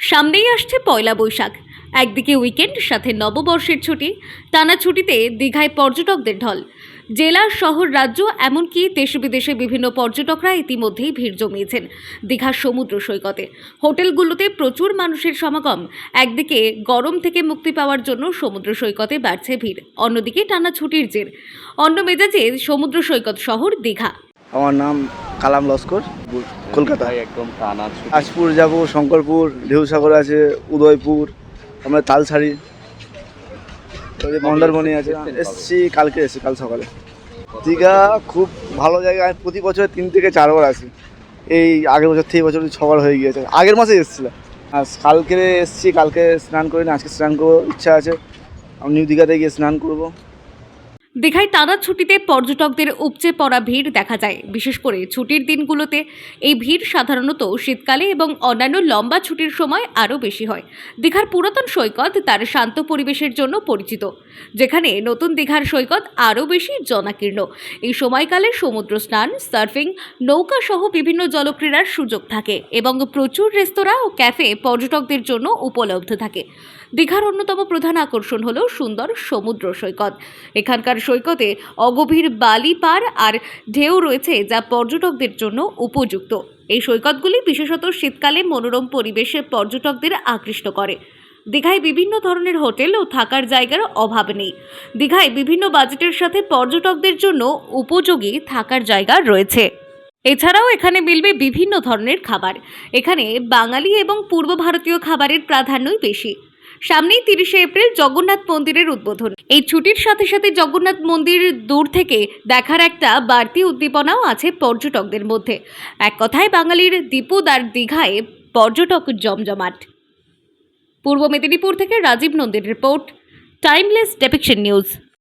সামনেই আসছে পয়লা বৈশাখ। একদিকে উইকেন্ড, সাথে নববর্ষের ছুটি। টানা ছুটিতে দীঘায় পর্যটকদের ঢল। জেলা, শহর, রাজ্য, এমনকি দেশ বিদেশে বিভিন্ন পর্যটকরা ইতিমধ্যেই ভিড় জমিয়েছেন দীঘার সমুদ্র সৈকতে। হোটেলগুলোতে প্রচুর মানুষের সমাগম। একদিকে গরম থেকে মুক্তি পাওয়ার জন্য সমুদ্র সৈকতে বাড়ছে ভিড়, অন্যদিকে টানা ছুটির জের। অন্য মেজাজে সমুদ্র সৈকত শহর দীঘা। আমার নাম কালাম লস্কর, কলকাতা। একদম টানা ছুটি। আজপুর যাব, শঙ্করপুর, ঢেউসাগর আছে, উদয়পুর, আমরা তালসারি, মন্দারমণি আছে। এসছি কালকে, কাল সকালে। দীঘা খুব ভালো জায়গা। আমি প্রতি বছর 3 থেকে 4 বার আসি। এই আগের বছর থেকে বছর 6 বার হয়ে গিয়েছে। আগের মাসে এসেছিলাম, আর কালকে এসছি। কালকে স্নান করিনি, আজকে স্নান করবো, ইচ্ছা আছে। আমি নিউ দীঘাতে গিয়ে স্নান করবো। দীঘায় টানা ছুটিতে পর্যটকদের উপচে পড়া ভিড় দেখা যায়। বিশেষ করে ছুটির দিনগুলোতে এই ভিড় সাধারণত শীতকালে এবং অন্যান্য লম্বা ছুটির সময় আরও বেশি হয়। দীঘার পুরাতন সৈকত তার শান্ত পরিবেশের জন্য পরিচিত, যেখানে নতুন দীঘার সৈকত আরও বেশি জনাকীর্ণ। এই সময়কালে সমুদ্র স্নান, সার্ফিং, নৌকা সহ বিভিন্ন জলক্রীড়ার সুযোগ থাকে এবং প্রচুর রেস্তোরাঁ ও ক্যাফে পর্যটকদের জন্য উপলব্ধ থাকে। দীঘার অন্যতম প্রধান আকর্ষণ হলো সুন্দর সমুদ্র সৈকত। এখানকার সৈকতে অগভীর বালি পার আর ঢেউ রয়েছে, যা পর্যটকদের জন্য উপযুক্ত। এই সৈকতগুলি বিশেষত শীতকালে মনোরম পরিবেশে পর্যটকদের আকৃষ্ট করে। দীঘায় বিভিন্ন ধরনের হোটেল ও থাকার জায়গার অভাব নেই। দীঘায় বিভিন্ন বাজেটের সাথে পর্যটকদের জন্য উপযোগী থাকার জায়গা রয়েছে। এছাড়াও এখানে মিলবে বিভিন্ন ধরনের খাবার। এখানে বাঙালি এবং পূর্ব ভারতীয় খাবারের প্রাধান্যই বেশি। সামনেই 30শে এপ্রিল জগন্নাথ মন্দিরের উদ্বোধন। এই ছুটির সাথে সাথে জগন্নাথ মন্দির দূর থেকে দেখার একটা বাড়তি উদ্দীপনাও আছে পর্যটকদের মধ্যে। এক কথায় বাঙালির দীপুদার দীঘায় পর্যটক জমজমাট। পূর্ব মেদিনীপুর থেকে রাজীব নন্দীর রিপোর্ট, টাইমলেস ডেপিকশন নিউজ।